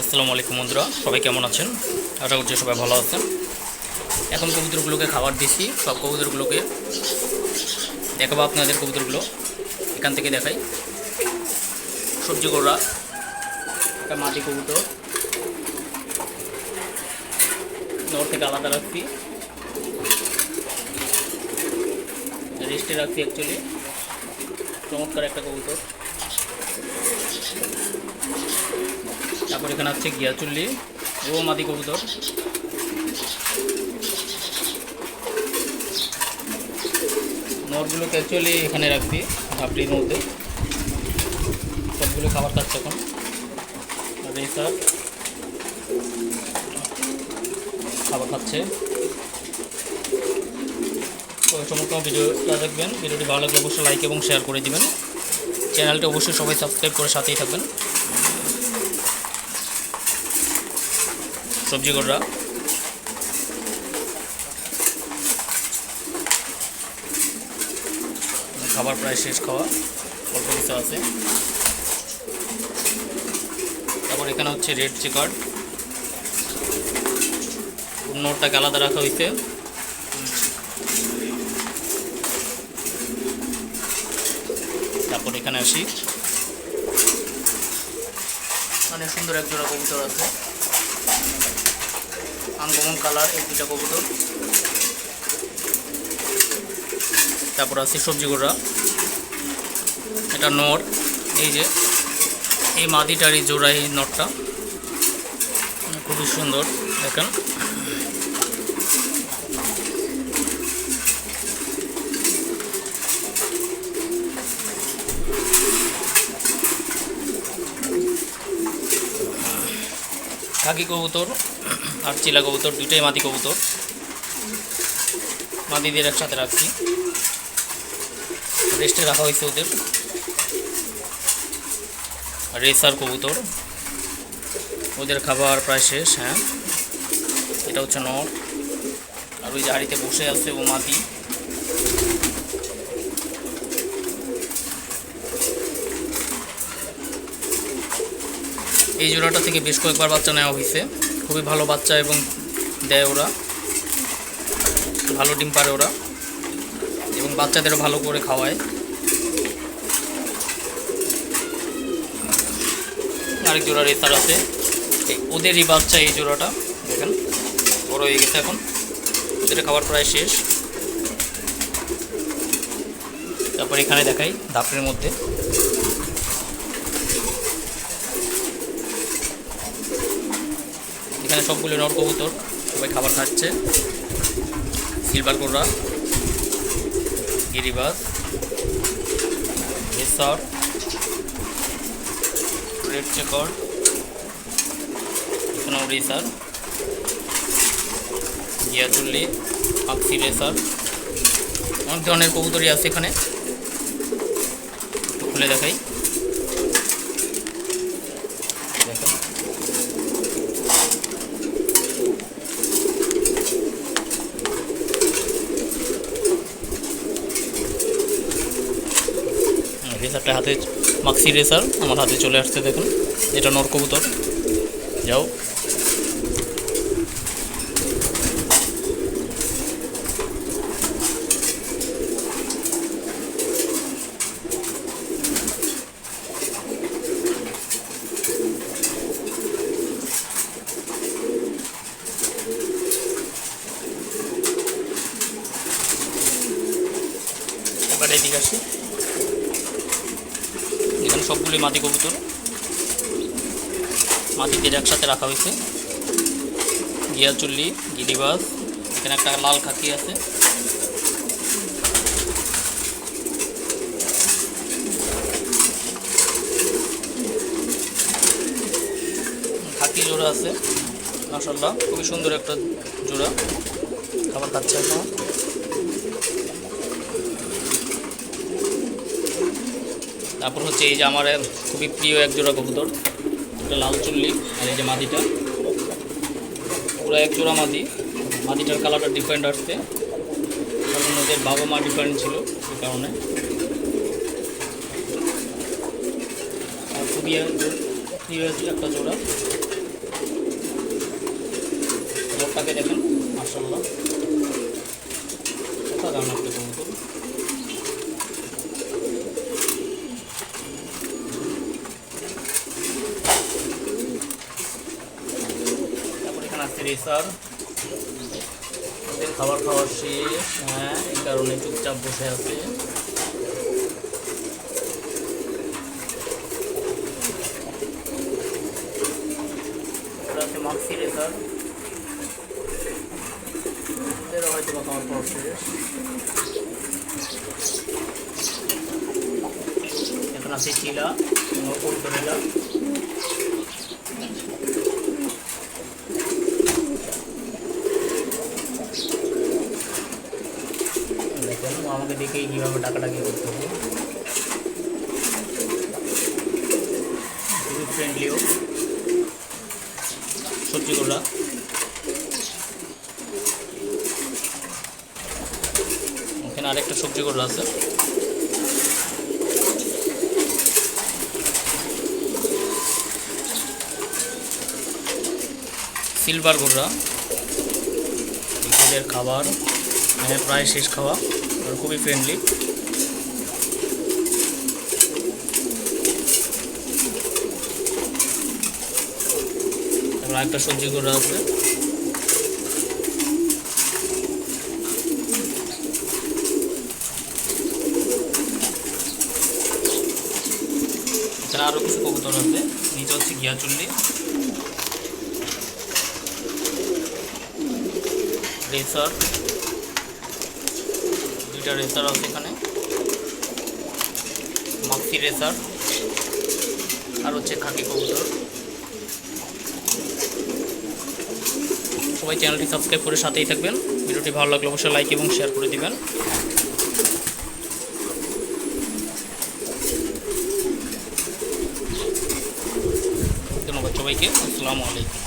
আসসালামু আলাইকুম বন্ধুরা, সবাই কেমন আছেন? আশা করছি সবাই ভালো আছেন। এখন কবুতরগুলোকে খাবার দিছি। সব কবুতরগুলোকে দেখাবো আপনাদের। কবুতরগুলো এখান থেকে দেখাই। সবজি গোড়া, একটা মাটি কবুতর, নর থেকে আলাদা রাখছি, রেস্টে রাখছি। অ্যাকচুয়ালি চমৎকার একটা কবুতর। তারপর এখানে আছে গিয়া চুল্লি ও মাদি কবুতর। নরগুলোকে অ্যাকচুয়ালি এখানে রাখবি ঝাপড়ির মধ্যে। সবগুলো খাবার খাচ্ছে এখন। রেসার খাবার খাচ্ছে। তো সমস্ত ভিডিওটা দেখবেন। ভিডিওটি ভালো লাগলে অবশ্যই লাইক এবং শেয়ার করে দিবেন। চ্যানেলটি অবশ্যই সবাই সাবস্ক্রাইব করে সাথেই থাকবেন। সবজি গোড়া, খাবার প্রায় শেষ, খাওয়া অল্প কিছু আছে। তারপর এখানে হচ্ছে রেড চিকার্ড, নোটটাকে আলাদা রাখা হয়েছে। তারপর এখানে আসি, অনেক সুন্দর এক জোড়া কবুতর আছে, আনকমন কালার এই দুটা কবুতর। তারপর আছে সবজি গোড়া, এটা নর। এই যে এই মাদিটার এই জোড়া, এই নটটা খুবই সুন্দর দেখেন। খাকি কবুতর আর চিলা কবুতর দুইটাই মাদি কবুতর। মাদিদের একসাথে রাখছি, রেস্টে রাখা হয়েছে ওদের। রেসার কবুতর, ওদের খাবার প্রায় শেষ। হ্যাঁ, এটা হচ্ছে নর। আর ওই যে হাড়িতে বসে আছে ও মাদি। এই জোড়াটা থেকে বেশ কয়েকবার বাচ্চা নেওয়া হয়েছে। খুবই ভালো বাচ্চা এবং দেয় ওরা, ভালো ডিম পারে ওরা, এবং বাচ্চাদেরও ভালো করে খাওয়ায়। আরেক জোড়া রেসার আছে, ওদেরই বাচ্চা এই জোড়াটা দেখেন, বড় হয়ে গেছে এখন। ওদের খাবার প্রায় শেষ। তারপর এখানে দেখাই ধাপের মধ্যে এখানে সবগুলো নর কবুতর, সবাই খাবার খাচ্ছে। সিলভার কোররা, গিরিবাজ, রেসার, রেড চেকার, এখানেও রেসার, গিয়াচুল্লি, পাখি রেসার, অনেক ধরনের কবুতরই আছে এখানে। একটু খুলে দেখাই, দেখেন। রেসারটা হাতে, মাক্সি রেসার আমার হাতে চলে আসছে দেখুন। এটা নর কবুতর। যাও, এবারে এদিকে আসি। এখানে সবগুলি মাদি কবুতর, মাদিদের একসাথে রাখা হয়েছে। গিয়াচুল্লি, গিরিবাজ, এখানে একটা লাল খাকি আছে। খাকি জোড়া আছে, মাশাআল্লাহ খুবই সুন্দর একটা জোড়া, খাবার খাচ্ছে এখন। তারপর হচ্ছে এই যে আমার খুবই প্রিয় এক জোড়া কবুতর, একটা লাল চুল্লি। আর এই যে মাদিটা, পুরো এক জোড়া মাদি। মাদিটার কালারটা ডিফারেন্ট আসছে, কারণ ওদের বাবা মা ডিফারেন্ট ছিল, সে কারণে। আর খুবই প্রিয় একটা জোড়া। কবুতরটাকে দেখেন, মাশাআল্লাহ অসাধারণ একটা কবুতর। তারপর এখানে আছে রেসার, ওদের খাবার খাওয়া শেষ। হ্যাঁ, এই কারণে চুপচাপ বসে আছে। মাক্সি রেসার, এদেরও হয়তো বা খাওয়ার পর শেষ। এখন আছে চিলা, কবুতরেলা। দেখেন আমাকে দেখেই কীভাবে ডাকাডাকি করতে হবে, খুবই ফ্রেন্ডলিও। সবজিগুলা এখানে আরেকটা সবজি গোল্লা আছে। সিলভার গোল্লা, বিকেলের খাবার প্রায় শেষ খাওয়া, আর খুবই ফ্রেন্ডলি। একটা সবজি গোল্লা আছে। এখানে আরো কিছু কবুতর আছে। নিচে হচ্ছে গিয়া চুল্লি, রেসার, দুইটা রেসার আছে এখানে, মাক্সি রেসার, আর হচ্ছে খাকি কবুতর। সবাই চ্যানেলটি সাবস্ক্রাইব করে সাথেই থাকবেন। ভিডিওটি ভালো লাগলে অবশ্যই লাইক এবং শেয়ার করে দিবেন। ধন্যবাদ সবাইকে। আসসালামু আলাইকুম।